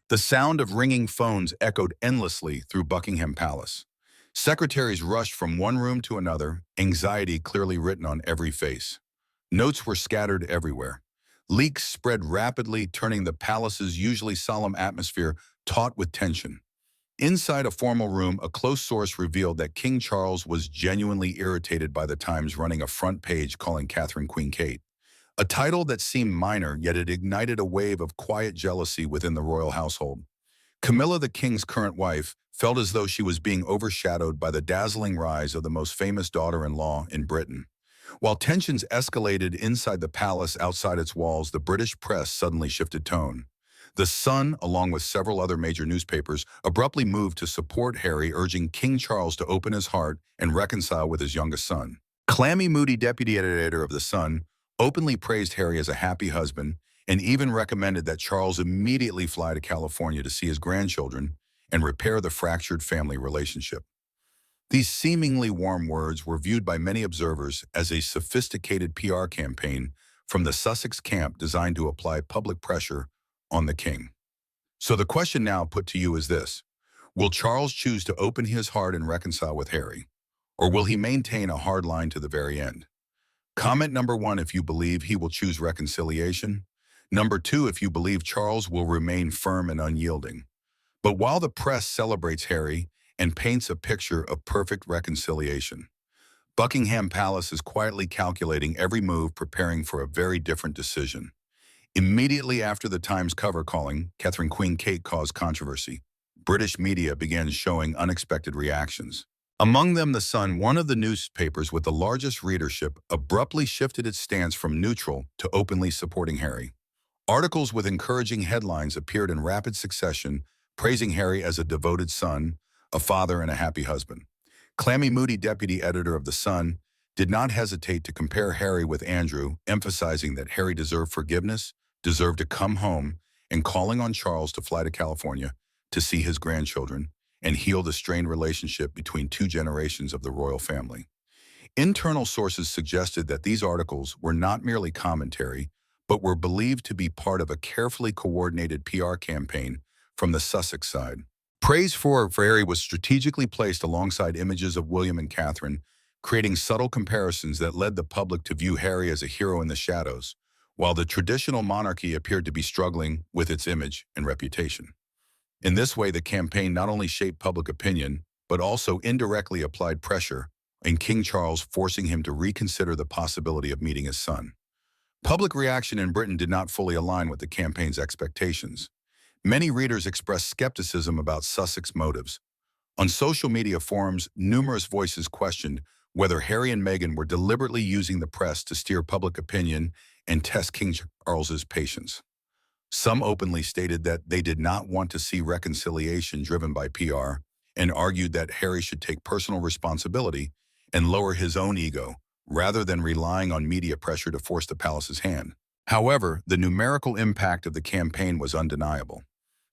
The sound of ringing phones echoed endlessly through Buckingham Palace. Secretaries rushed from one room to another, anxiety clearly written on every face. Notes were scattered everywhere. Leaks spread rapidly, turning the palace's usually solemn atmosphere taut with tension. Inside a formal room, a close source revealed that King Charles was genuinely irritated by the Times running a front page calling Catherine Queen Kate. A title that seemed minor, yet it ignited a wave of quiet jealousy within the royal household. Camilla, the king's current wife, felt as though she was being overshadowed by the dazzling rise of the most famous daughter-in-law in Britain. While tensions escalated inside the palace outside its walls, the British press suddenly shifted tone. The Sun, along with several other major newspapers, abruptly moved to support Harry, urging King Charles to open his heart and reconcile with his youngest son. Clammy Moody, deputy editor of The Sun, openly praised Harry as a happy husband and even recommended that Charles immediately fly to California to see his grandchildren and repair the fractured family relationship. These seemingly warm words were viewed by many observers as a sophisticated PR campaign from the Sussex camp designed to apply public pressure on the king. So the question now put to you is this: will Charles choose to open his heart and reconcile with Harry, or will he maintain a hard line to the very end? Comment number 1 if you believe he will choose reconciliation. Number 2 if you believe Charles will remain firm and unyielding. But while the press celebrates Harry and paints a picture of perfect reconciliation, Buckingham Palace is quietly calculating every move, preparing for a very different decision. Immediately after the Times cover calling Catherine Queen Kate caused controversy, British media began showing unexpected reactions. Among them, The Sun, one of the newspapers with the largest readership, abruptly shifted its stance from neutral to openly supporting Harry. Articles with encouraging headlines appeared in rapid succession, praising Harry as a devoted son, a father, and a happy husband. Clammy Moody, deputy editor of The Sun, did not hesitate to compare Harry with Andrew, emphasizing that Harry deserved forgiveness, deserved to come home, and calling on Charles to fly to California to see his grandchildren and heal the strained relationship between two generations of the royal family. Internal sources suggested that these articles were not merely commentary, but were believed to be part of a carefully coordinated PR campaign from the Sussex side. Praise for Harry was strategically placed alongside images of William and Catherine, creating subtle comparisons that led the public to view Harry as a hero in the shadows, while the traditional monarchy appeared to be struggling with its image and reputation. In this way, the campaign not only shaped public opinion, but also indirectly applied pressure on King Charles, forcing him to reconsider the possibility of meeting his son. Public reaction in Britain did not fully align with the campaign's expectations. Many readers expressed skepticism about Sussex motives. On social media forums, numerous voices questioned whether Harry and Meghan were deliberately using the press to steer public opinion and test King Charles's patience. Some openly stated that they did not want to see reconciliation driven by PR and argued that Harry should take personal responsibility and lower his own ego rather than relying on media pressure to force the palace's hand. However, the numerical impact of the campaign was undeniable.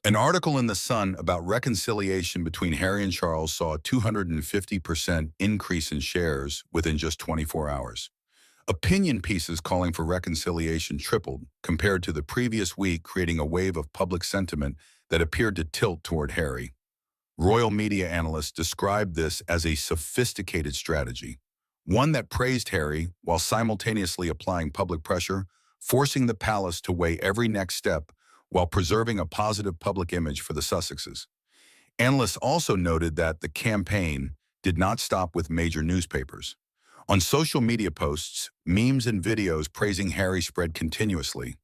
An article in The Sun about reconciliation between Harry and Charles saw a 250% increase in shares within just 24 hours. Opinion pieces calling for reconciliation tripled compared to the previous week, creating a wave of public sentiment that appeared to tilt toward Harry. Royal media analysts described this as a sophisticated strategy, one that praised Harry while simultaneously applying public pressure, forcing the palace to weigh every next step while preserving a positive public image for the Sussexes. Analysts also noted that the campaign did not stop with major newspapers. On social media posts, memes and videos praising Harry spread continuously.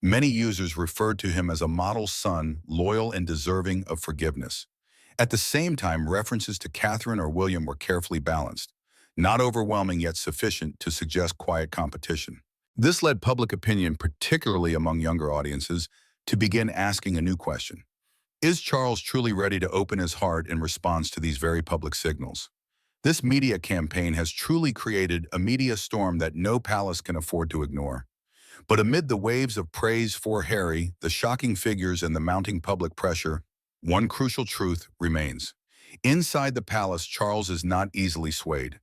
Many users referred to him as a model son, loyal and deserving of forgiveness. At the same time, references to Catherine or William were carefully balanced, not overwhelming yet sufficient to suggest quiet competition. This led public opinion, particularly among younger audiences, to begin asking a new question. Is Charles truly ready to open his heart in response to these very public signals? This media campaign has truly created a media storm that no palace can afford to ignore. But amid the waves of praise for Harry, the shocking figures, and the mounting public pressure, one crucial truth remains. Inside the palace, Charles is not easily swayed.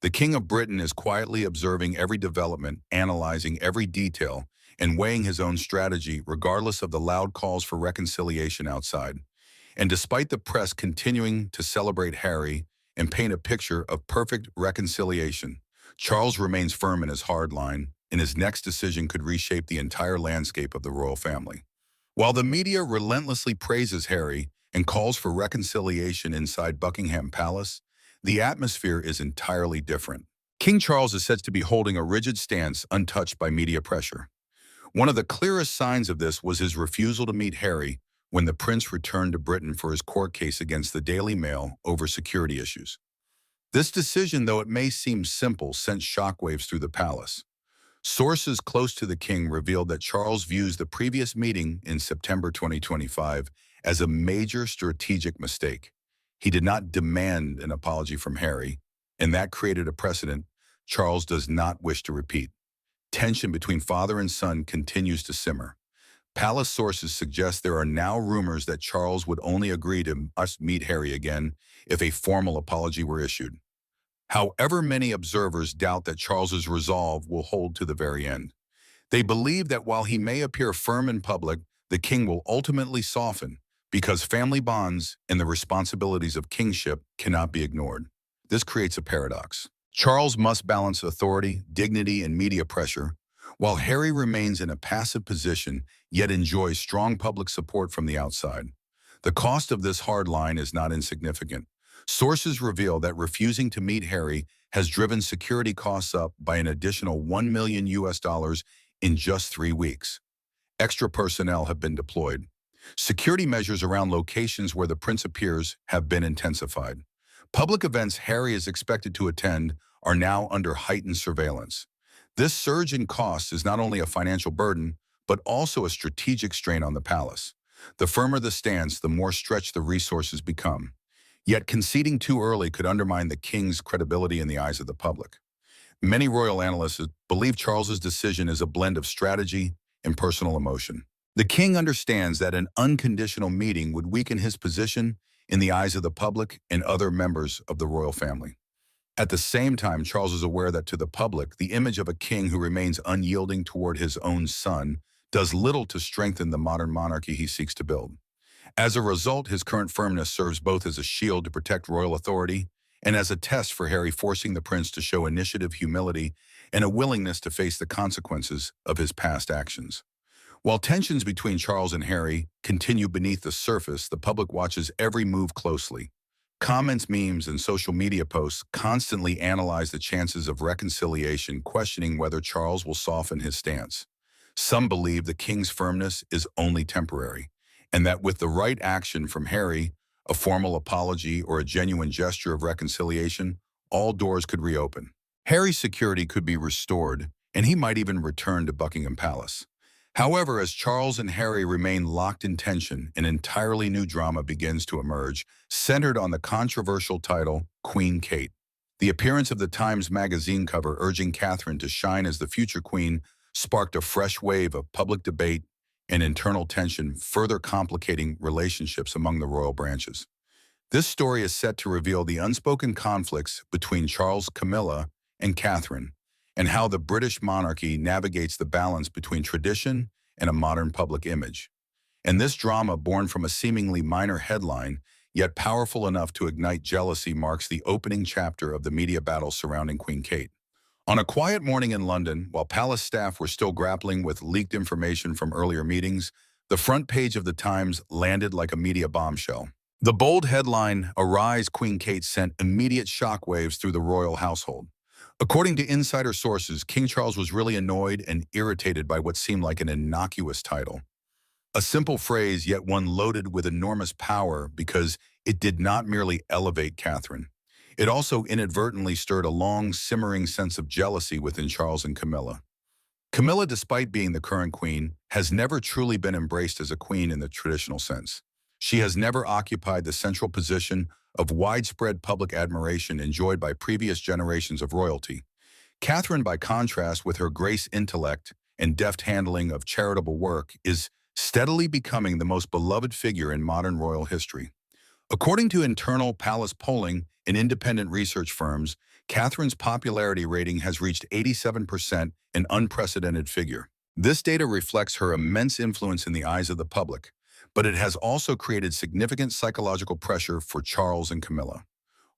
The King of Britain is quietly observing every development, analyzing every detail, and weighing his own strategy regardless of the loud calls for reconciliation outside. And despite the press continuing to celebrate Harry and paint a picture of perfect reconciliation, Charles remains firm in his hard line, and his next decision could reshape the entire landscape of the royal family. While the media relentlessly praises Harry and calls for reconciliation inside Buckingham Palace, the atmosphere is entirely different. King Charles is said to be holding a rigid stance untouched by media pressure. One of the clearest signs of this was his refusal to meet Harry when the prince returned to Britain for his court case against the Daily Mail over security issues. This decision, though it may seem simple, sent shockwaves through the palace. Sources close to the king revealed that Charles views the previous meeting in September 2025 as a major strategic mistake. He did not demand an apology from Harry, and that created a precedent Charles does not wish to repeat. Tension between father and son continues to simmer. Palace sources suggest there are now rumors that Charles would only agree to meet Harry again if a formal apology were issued. However, many observers doubt that Charles's resolve will hold to the very end. They believe that while he may appear firm in public, the king will ultimately soften because family bonds and the responsibilities of kingship cannot be ignored. This creates a paradox. Charles must balance authority, dignity, and media pressure, while Harry remains in a passive position yet enjoys strong public support from the outside. The cost of this hard line is not insignificant. Sources reveal that refusing to meet Harry has driven security costs up by an additional $1 million in just 3 weeks. Extra personnel have been deployed. Security measures around locations where the prince appears have been intensified. Public events Harry is expected to attend are now under heightened surveillance. This surge in costs is not only a financial burden, but also a strategic strain on the palace. The firmer the stance, the more stretched the resources become. Yet conceding too early could undermine the king's credibility in the eyes of the public. Many royal analysts believe Charles's decision is a blend of strategy and personal emotion. The king understands that an unconditional meeting would weaken his position in the eyes of the public and other members of the royal family. At the same time, Charles is aware that to the public, the image of a king who remains unyielding toward his own son does little to strengthen the modern monarchy he seeks to build. As a result, his current firmness serves both as a shield to protect royal authority and as a test for Harry, forcing the prince to show initiative, humility, and a willingness to face the consequences of his past actions. While tensions between Charles and Harry continue beneath the surface, the public watches every move closely. Comments, memes, and social media posts constantly analyze the chances of reconciliation, questioning whether Charles will soften his stance. Some believe the king's firmness is only temporary, and that with the right action from Harry, a formal apology or a genuine gesture of reconciliation, all doors could reopen. Harry's security could be restored, and he might even return to Buckingham Palace. However, as Charles and Harry remain locked in tension, an entirely new drama begins to emerge, centered on the controversial title, Queen Kate. The appearance of the Times magazine cover urging Catherine to shine as the future queen sparked a fresh wave of public debate and internal tension, further complicating relationships among the royal branches. This story is set to reveal the unspoken conflicts between Charles, Camilla, and Catherine, and how the British monarchy navigates the balance between tradition and a modern public image. And this drama, born from a seemingly minor headline, yet powerful enough to ignite jealousy, marks the opening chapter of the media battle surrounding Queen Kate. On a quiet morning in London, while palace staff were still grappling with leaked information from earlier meetings, the front page of the Times landed like a media bombshell. The bold headline, "Arise, Queen Kate," sent immediate shockwaves through the royal household. According to insider sources, King Charles was really annoyed and irritated by what seemed like an innocuous title. A simple phrase, yet one loaded with enormous power because it did not merely elevate Catherine. It also inadvertently stirred a long, simmering sense of jealousy within Charles and Camilla. Camilla, despite being the current queen, has never truly been embraced as a queen in the traditional sense. She has never occupied the central position of widespread public admiration enjoyed by previous generations of royalty. Catherine, by contrast, with her grace, intellect, and deft handling of charitable work, is steadily becoming the most beloved figure in modern royal history. According to internal palace polling and independent research firms, Catherine's popularity rating has reached 87%, an unprecedented figure. This data reflects her immense influence in the eyes of the public, but it has also created significant psychological pressure for Charles and Camilla.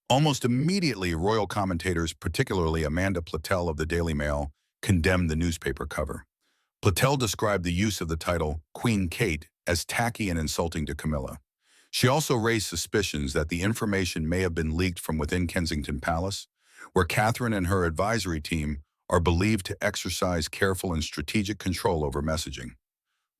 Almost immediately, royal commentators, particularly Amanda Platel of the Daily Mail, condemned the newspaper cover. Platel described the use of the title Queen Kate as tacky and insulting to Camilla. She also raised suspicions that the information may have been leaked from within Kensington Palace, where Catherine and her advisory team are believed to exercise careful and strategic control over messaging.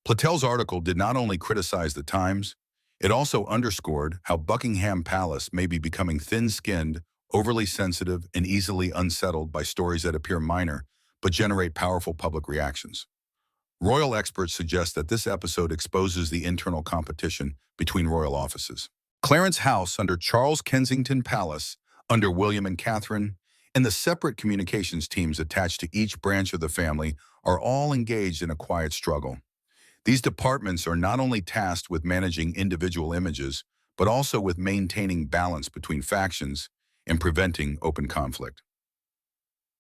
Platel's article did not only criticize the Times, it also underscored how Buckingham Palace may be becoming thin-skinned, overly sensitive, and easily unsettled by stories that appear minor but generate powerful public reactions. Royal experts suggest that this episode exposes the internal competition between royal offices. Clarence House under Charles, Kensington Palace under William and Catherine, and the separate communications teams attached to each branch of the family are all engaged in a quiet struggle. These departments are not only tasked with managing individual images, but also with maintaining balance between factions and preventing open conflict.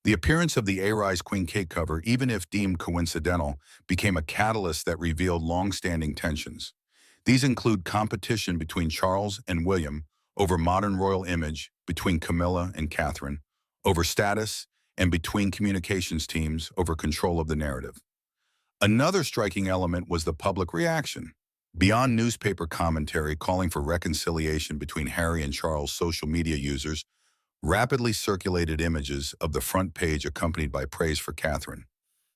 The appearance of the A-Rise Queen Kate cover, even if deemed coincidental, became a catalyst that revealed long-standing tensions. These include competition between Charles and William over modern royal image, between Camilla and Catherine over status, and between communications teams over control of the narrative. Another striking element was the public reaction. Beyond newspaper commentary calling for reconciliation between Harry and Charles, social media users rapidly circulated images of the front page accompanied by praise for Catherine.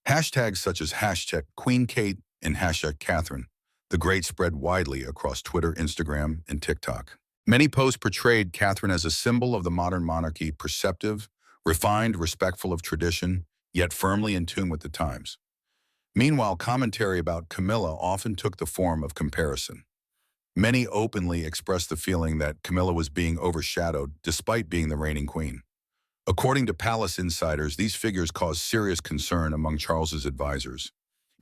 Hashtags such as hashtag Queen Kate and hashtag Catherine the Great spread widely across Twitter, Instagram, and TikTok. Many posts portrayed Catherine as a symbol of the modern monarchy, perceptive, refined, respectful of tradition, yet firmly in tune with the times. Meanwhile, commentary about Camilla often took the form of comparison. Many openly expressed the feeling that Camilla was being overshadowed despite being the reigning queen. According to palace insiders, these figures caused serious concern among Charles's advisors.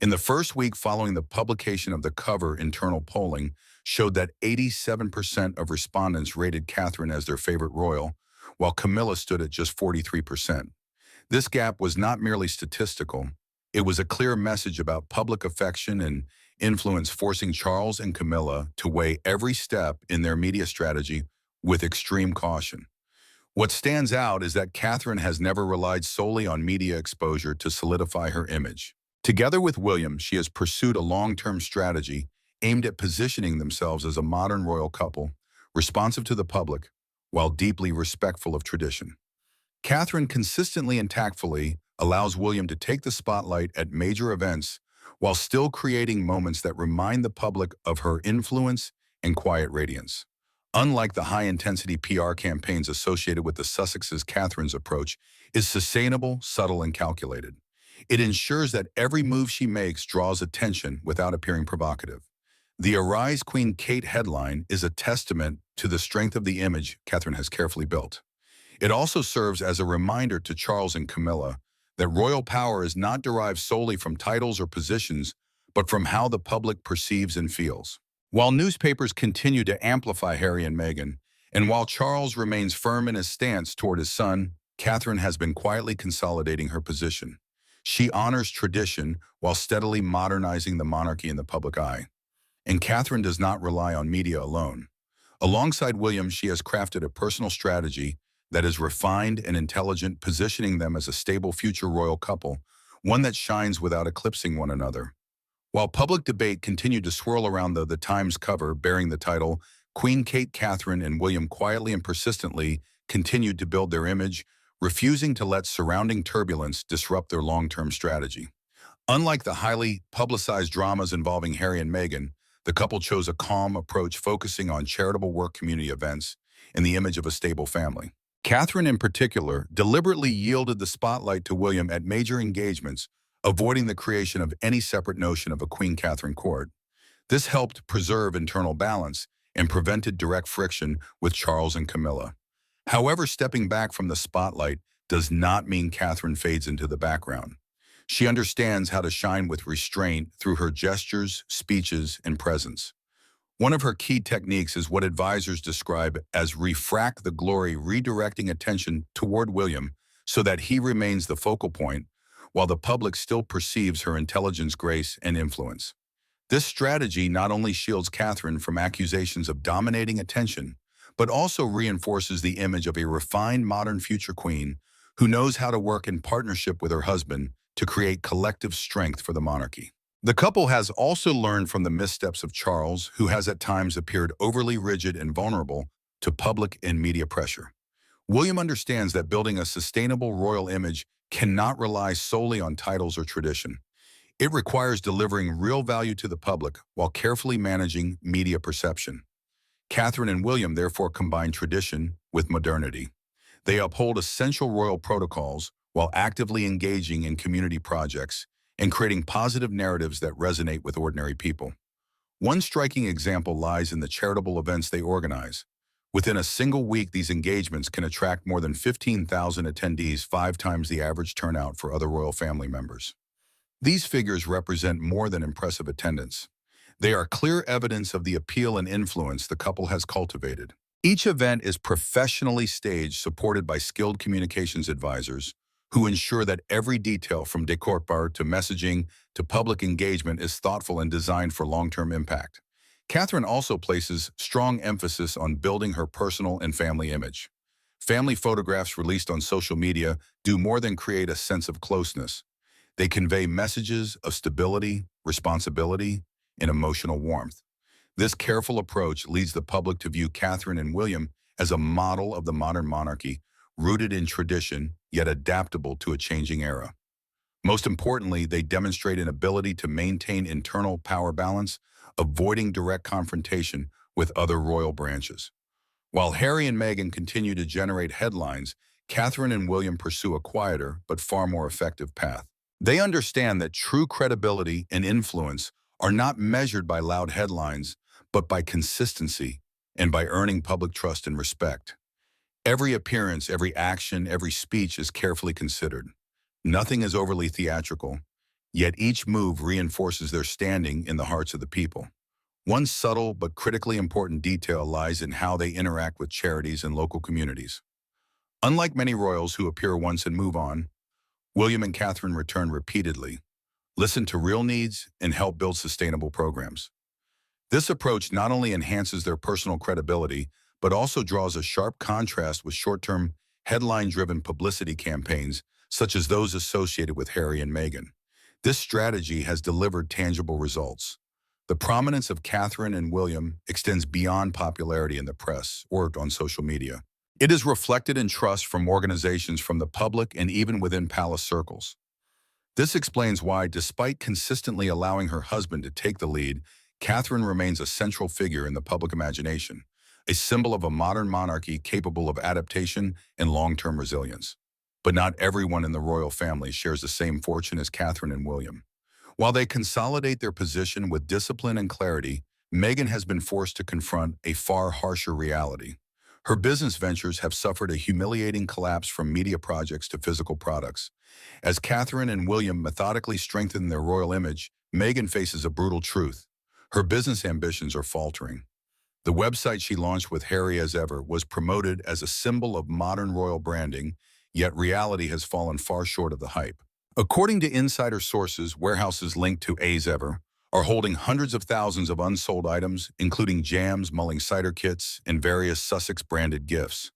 In the first week following the publication of the cover, internal polling showed that 87% of respondents rated Catherine as their favorite royal, while Camilla stood at just 43%. This gap was not merely statistical. It was a clear message about public affection and influence, forcing Charles and Camilla to weigh every step in their media strategy with extreme caution. What stands out is that Catherine has never relied solely on media exposure to solidify her image. Together with William, she has pursued a long-term strategy aimed at positioning themselves as a modern royal couple, responsive to the public, while deeply respectful of tradition. Catherine consistently and tactfully allows William to take the spotlight at major events while still creating moments that remind the public of her influence and quiet radiance. Unlike the high-intensity PR campaigns associated with the Sussexes, Catherine's approach is sustainable, subtle, and calculated. It ensures that every move she makes draws attention without appearing provocative. The Arise Queen Kate headline is a testament to the strength of the image Catherine has carefully built. It also serves as a reminder to Charles and Camilla that royal power is not derived solely from titles or positions, but from how the public perceives and feels. While newspapers continue to amplify Harry and Meghan, and while Charles remains firm in his stance toward his son, Catherine has been quietly consolidating her position. She honors tradition while steadily modernizing the monarchy in the public eye. And Catherine does not rely on media alone. Alongside William, she has crafted a personal strategy that is refined and intelligent, positioning them as a stable future royal couple, one that shines without eclipsing one another. While public debate continued to swirl around the Times cover bearing the title, Queen Kate, Catherine, and William quietly and persistently continued to build their image, refusing to let surrounding turbulence disrupt their long-term strategy. Unlike the highly publicized dramas involving Harry and Meghan, the couple chose a calm approach focusing on charitable work, community events, and the image of a stable family. Catherine, in particular, deliberately yielded the spotlight to William at major engagements, avoiding the creation of any separate notion of a Queen Catherine court. This helped preserve internal balance and prevented direct friction with Charles and Camilla. However, stepping back from the spotlight does not mean Catherine fades into the background. She understands how to shine with restraint through her gestures, speeches, and presence. One of her key techniques is what advisors describe as refract the glory, redirecting attention toward William so that he remains the focal point, while the public still perceives her intelligence, grace, and influence. This strategy not only shields Catherine from accusations of dominating attention, but also reinforces the image of a refined modern future queen who knows how to work in partnership with her husband to create collective strength for the monarchy. The couple has also learned from the missteps of Charles, who has at times appeared overly rigid and vulnerable to public and media pressure. William understands that building a sustainable royal image cannot rely solely on titles or tradition. It requires delivering real value to the public while carefully managing media perception. Catherine and William therefore combine tradition with modernity. They uphold essential royal protocols while actively engaging in community projects and creating positive narratives that resonate with ordinary people. One striking example lies in the charitable events they organize. Within a single week, these engagements can attract more than 15,000 attendees, 5 times the average turnout for other royal family members. These figures represent more than impressive attendance. They are clear evidence of the appeal and influence the couple has cultivated. Each event is professionally staged, supported by skilled communications advisors who ensure that every detail from decor to messaging to public engagement is thoughtful and designed for long-term impact. Catherine also places strong emphasis on building her personal and family image. Family photographs released on social media do more than create a sense of closeness. They convey messages of stability, responsibility, and emotional warmth. This careful approach leads the public to view Catherine and William as a model of the modern monarchy, rooted in tradition, yet adaptable to a changing era. Most importantly, they demonstrate an ability to maintain internal power balance, avoiding direct confrontation with other royal branches. While Harry and Meghan continue to generate headlines, Catherine and William pursue a quieter but far more effective path. They understand that true credibility and influence are not measured by loud headlines, but by consistency and by earning public trust and respect. Every appearance, every action, every speech is carefully considered. Nothing is overly theatrical, yet each move reinforces their standing in the hearts of the people. One subtle but critically important detail lies in how they interact with charities and local communities. Unlike many royals who appear once and move on, William and Catherine return repeatedly, listen to real needs, and help build sustainable programs. This approach not only enhances their personal credibility, but also draws a sharp contrast with short-term, headline-driven publicity campaigns, such as those associated with Harry and Meghan. This strategy has delivered tangible results. The prominence of Catherine and William extends beyond popularity in the press or on social media. It is reflected in trust from organizations, from the public, and even within palace circles. This explains why, despite consistently allowing her husband to take the lead, Catherine remains a central figure in the public imagination, a symbol of a modern monarchy capable of adaptation and long-term resilience. But not everyone in the royal family shares the same fortune as Catherine and William. While they consolidate their position with discipline and clarity, Meghan has been forced to confront a far harsher reality. Her business ventures have suffered a humiliating collapse, from media projects to physical products. As Catherine and William methodically strengthen their royal image, Meghan faces a brutal truth. Her business ambitions are faltering. The website she launched with Harry, as ever, was promoted as a symbol of modern royal branding, yet reality has fallen far short of the hype. According to insider sources, warehouses linked to As Ever are holding hundreds of thousands of unsold items, including jams, mulling cider kits, and various Sussex-branded gifts.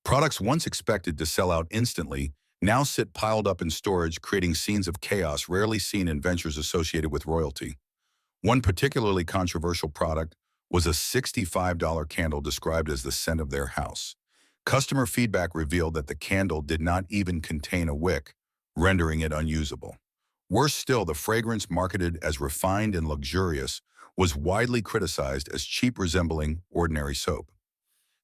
Products once expected to sell out instantly now sit piled up in storage, creating scenes of chaos rarely seen in ventures associated with royalty. One particularly controversial product was a $65 candle described as the scent of their house. Customer feedback revealed that the candle did not even contain a wick, rendering it unusable. Worse still, the fragrance, marketed as refined and luxurious, was widely criticized as cheap, resembling ordinary soap.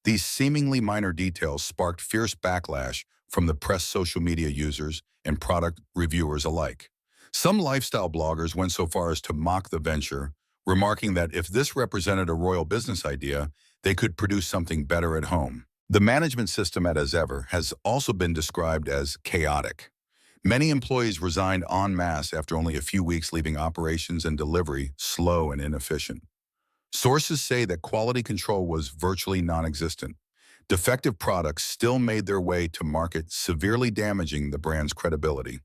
These seemingly minor details sparked fierce backlash from the press, social media users, and product reviewers alike. Some lifestyle bloggers went so far as to mock the venture, remarking that if this represented a royal business idea, they could produce something better at home. The management system at As Ever has also been described as chaotic. Many employees resigned en masse after only a few weeks, leaving operations and delivery slow and inefficient. Sources say that quality control was virtually non-existent. Defective products still made their way to market, severely damaging the brand's credibility.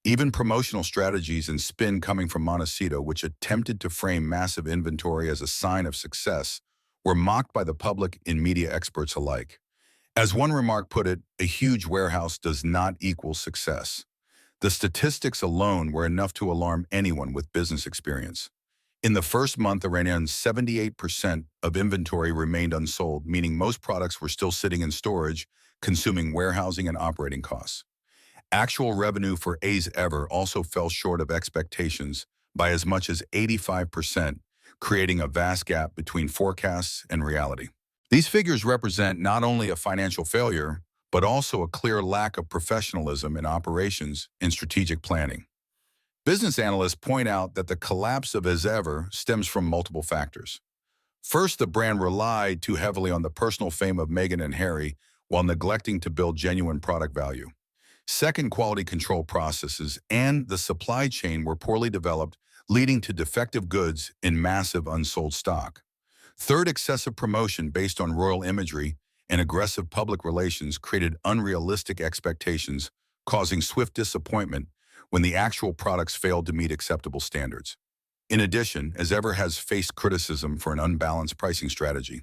Even promotional strategies and spin coming from Montecito, which attempted to frame massive inventory as a sign of success, were mocked by the public and media experts alike. As one remark put it, a huge warehouse does not equal success. The statistics alone were enough to alarm anyone with business experience. In the first month, around 78% of inventory remained unsold, meaning most products were still sitting in storage, consuming warehousing and operating costs. Actual revenue for A's Ever also fell short of expectations by as much as 85%, creating a vast gap between forecasts and reality. These figures represent not only a financial failure, but also a clear lack of professionalism in operations and strategic planning. Business analysts point out that the collapse of As Ever stems from multiple factors. First, the brand relied too heavily on the personal fame of Meghan and Harry while neglecting to build genuine product value. Second, quality control processes and the supply chain were poorly developed, leading to defective goods in massive unsold stock. Third, excessive promotion based on royal imagery and aggressive public relations created unrealistic expectations, causing swift disappointment when the actual products failed to meet acceptable standards. In addition, As Ever has faced criticism for an unbalanced pricing strategy.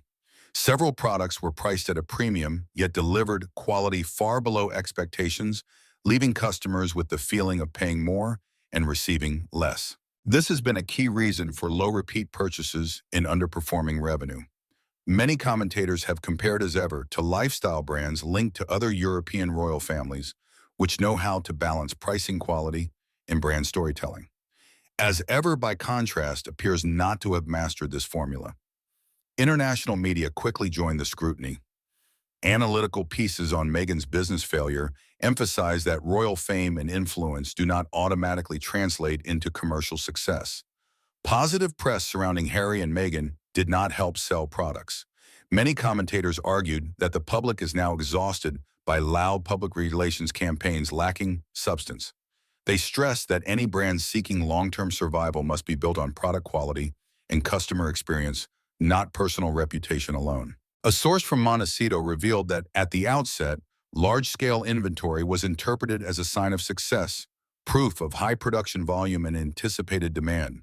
Several products were priced at a premium, yet delivered quality far below expectations, leaving customers with the feeling of paying more and receiving less. This has been a key reason for low repeat purchases and underperforming revenue. Many commentators have compared As Ever to lifestyle brands linked to other European royal families, which know how to balance pricing quality and brand storytelling. As Ever, by contrast, appears not to have mastered this formula. International media quickly joined the scrutiny. Analytical pieces on Meghan's business failure emphasize that royal fame and influence do not automatically translate into commercial success. Positive press surrounding Harry and Meghan did not help sell products. Many commentators argued that the public is now exhausted by loud public relations campaigns lacking substance. They stressed that any brand seeking long-term survival must be built on product quality and customer experience, not personal reputation alone. A source from Montecito revealed that at the outset, large-scale inventory was interpreted as a sign of success, proof of high production volume and anticipated demand.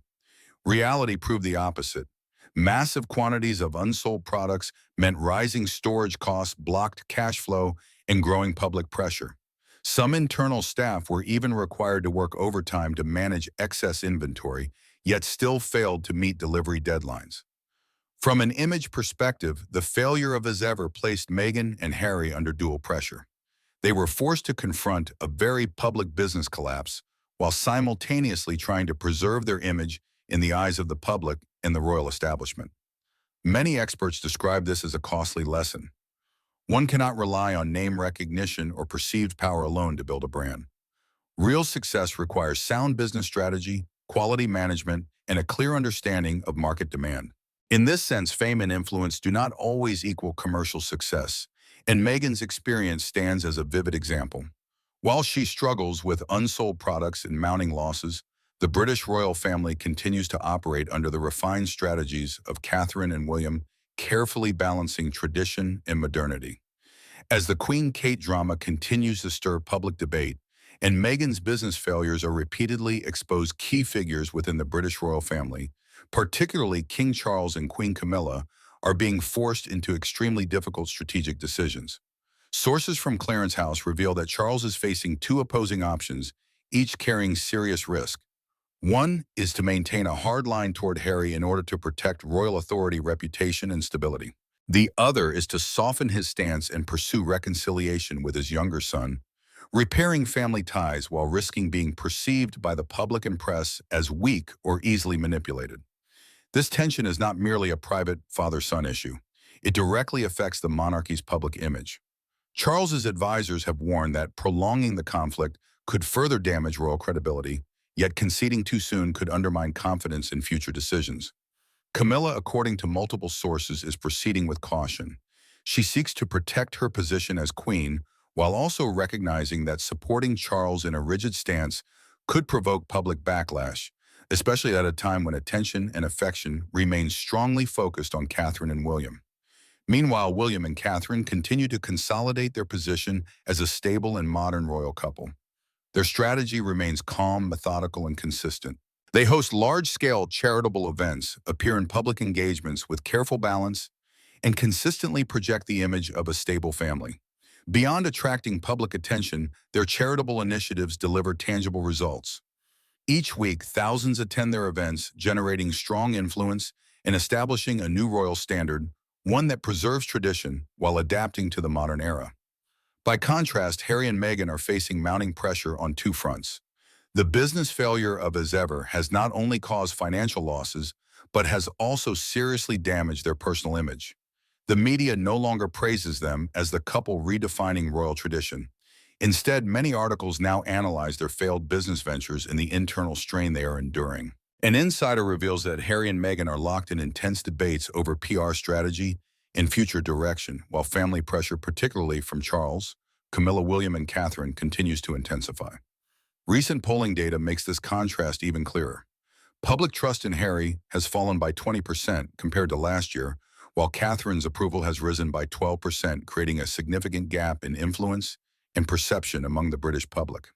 Reality proved the opposite. Massive quantities of unsold products meant rising storage costs, blocked cash flow, and growing public pressure. Some internal staff were even required to work overtime to manage excess inventory, yet still failed to meet delivery deadlines. From an image perspective, the failure of As Ever placed Meghan and Harry under dual pressure. They were forced to confront a very public business collapse while simultaneously trying to preserve their image in the eyes of the public and the royal establishment. Many experts describe this as a costly lesson. One cannot rely on name recognition or perceived power alone to build a brand. Real success requires sound business strategy, quality management, and a clear understanding of market demand. In this sense, fame and influence do not always equal commercial success, and Meghan's experience stands as a vivid example. While she struggles with unsold products and mounting losses, the British royal family continues to operate under the refined strategies of Catherine and William, carefully balancing tradition and modernity. As the Queen Kate drama continues to stir public debate, and Meghan's business failures are repeatedly exposed key figures within the British royal family, particularly King Charles and Queen Camilla, are being forced into extremely difficult strategic decisions. Sources from Clarence House reveal that Charles is facing two opposing options, each carrying serious risk. One is to maintain a hard line toward Harry in order to protect royal authority, reputation, and stability. The other is to soften his stance and pursue reconciliation with his younger son, repairing family ties while risking being perceived by the public and press as weak or easily manipulated. This tension is not merely a private father-son issue. It directly affects the monarchy's public image. Charles's advisors have warned that prolonging the conflict could further damage royal credibility, yet conceding too soon could undermine confidence in future decisions. Camilla, according to multiple sources, is proceeding with caution. She seeks to protect her position as queen while also recognizing that supporting Charles in a rigid stance could provoke public backlash, especially at a time when attention and affection remain strongly focused on Catherine and William. Meanwhile, William and Catherine continue to consolidate their position as a stable and modern royal couple. Their strategy remains calm, methodical, and consistent. They host large-scale charitable events, appear in public engagements with careful balance, and consistently project the image of a stable family. Beyond attracting public attention, their charitable initiatives deliver tangible results. Each week, thousands attend their events, generating strong influence and establishing a new royal standard, one that preserves tradition while adapting to the modern era. By contrast, Harry and Meghan are facing mounting pressure on two fronts. The business failure of As Ever has not only caused financial losses, but has also seriously damaged their personal image. The media no longer praises them as the couple redefining royal tradition. Instead, many articles now analyze their failed business ventures and the internal strain they are enduring. An insider reveals that Harry and Meghan are locked in intense debates over PR strategy and future direction, while family pressure, particularly from Charles, Camilla, William, and Catherine, continues to intensify. Recent polling data makes this contrast even clearer. Public trust in Harry has fallen by 20% compared to last year, while Catherine's approval has risen by 12%, creating a significant gap in influence and perception among the British public.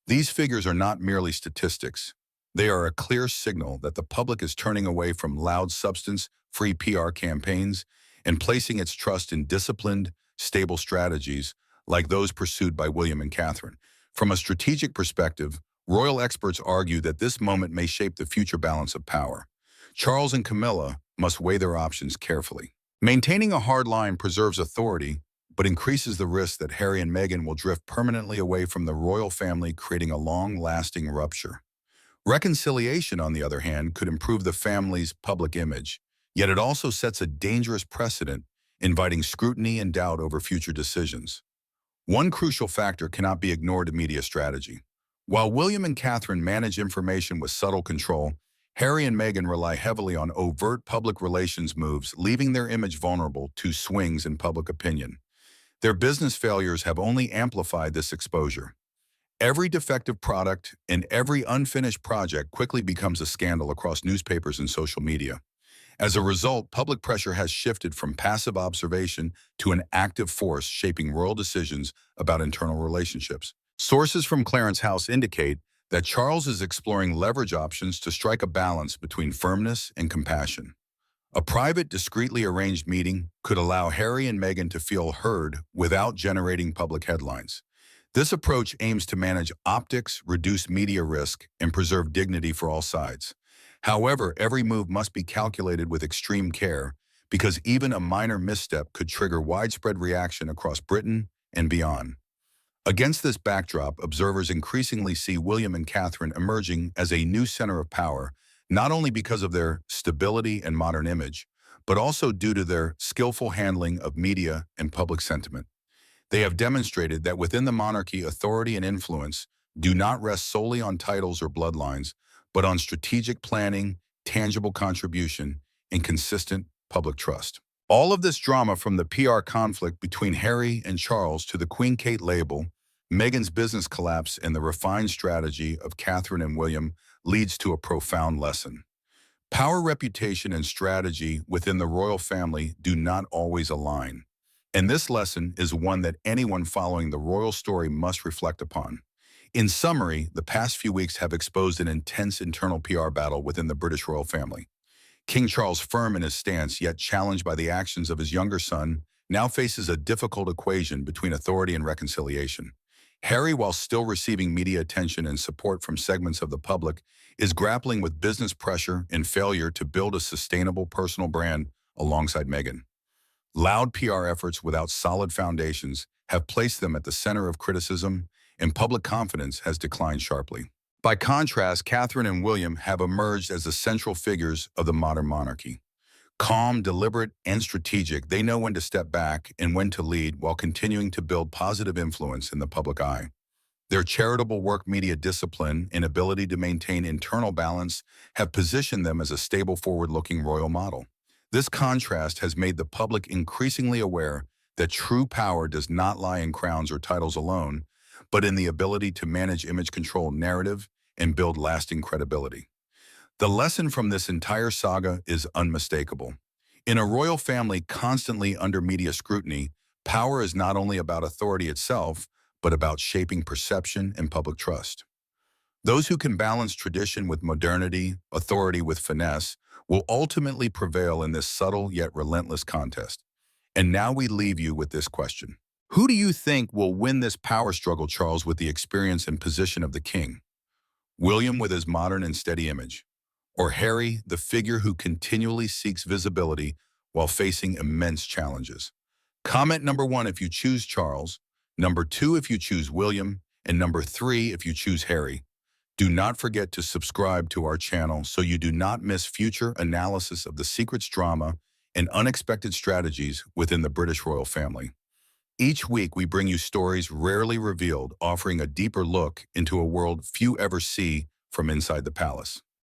These figures are not merely statistics. They are a clear signal that the public is turning away from loud substance-free PR campaigns and placing its trust in disciplined, stable strategies like those pursued by William and Catherine. From a strategic perspective, royal experts argue that this moment may shape the future balance of power. Charles and Camilla must weigh their options carefully. Maintaining a hard line preserves authority, but increases the risk that Harry and Meghan will drift permanently away from the royal family, creating a long-lasting rupture. Reconciliation, on the other hand, could improve the family's public image, yet it also sets a dangerous precedent, inviting scrutiny and doubt over future decisions. One crucial factor cannot be ignored: in media strategy. While William and Catherine manage information with subtle control, Harry and Meghan rely heavily on overt public relations moves, leaving their image vulnerable to swings in public opinion. Their business failures have only amplified this exposure. Every defective product and every unfinished project quickly becomes a scandal across newspapers and social media. As a result, public pressure has shifted from passive observation to an active force shaping royal decisions about internal relationships. Sources from Clarence House indicate that Charles is exploring leverage options to strike a balance between firmness and compassion. A private, discreetly arranged meeting could allow Harry and Meghan to feel heard without generating public headlines. This approach aims to manage optics, reduce media risk, and preserve dignity for all sides. However, every move must be calculated with extreme care, because even a minor misstep could trigger widespread reaction across Britain and beyond. Against this backdrop, observers increasingly see William and Catherine emerging as a new center of power, not only because of their stability and modern image, but also due to their skillful handling of media and public sentiment. They have demonstrated that within the monarchy, authority and influence do not rest solely on titles or bloodlines, but on strategic planning, tangible contribution, and consistent public trust. All of this drama, from the PR conflict between Harry and Charles to the Queen Kate label, Meghan's business collapse, and the refined strategy of Catherine and William, leads to a profound lesson. Power, reputation, and strategy within the royal family do not always align. And this lesson is one that anyone following the royal story must reflect upon. In summary, the past few weeks have exposed an intense internal PR battle within the British royal family. King Charles, firm in his stance yet challenged by the actions of his younger son, now faces a difficult equation between authority and reconciliation. Harry, while still receiving media attention and support from segments of the public, is grappling with business pressure and failure to build a sustainable personal brand alongside Meghan. Loud PR efforts without solid foundations have placed them at the center of criticism, and public confidence has declined sharply. By contrast, Catherine and William have emerged as the central figures of the modern monarchy. Calm, deliberate, and strategic, they know when to step back and when to lead while continuing to build positive influence in the public eye. Their charitable work, media discipline, and ability to maintain internal balance have positioned them as a stable, forward-looking royal model. This contrast has made the public increasingly aware that true power does not lie in crowns or titles alone, but in the ability to manage image, control narrative, and build lasting credibility. The lesson from this entire saga is unmistakable. In a royal family constantly under media scrutiny, power is not only about authority itself, but about shaping perception and public trust. Those who can balance tradition with modernity, authority with finesse, will ultimately prevail in this subtle yet relentless contest. And now we leave you with this question. Who do you think will win this power struggle, Charles, with the experience and position of the king? William with his modern and steady image? Or Harry, the figure who continually seeks visibility while facing immense challenges? Comment number 1 if you choose Charles, number 2 if you choose William, and number 3 if you choose Harry. Do not forget to subscribe to our channel so you do not miss future analysis of the secrets, drama, and unexpected strategies within the British royal family. Each week, we bring you stories rarely revealed, offering a deeper look into a world few ever see from inside the palace.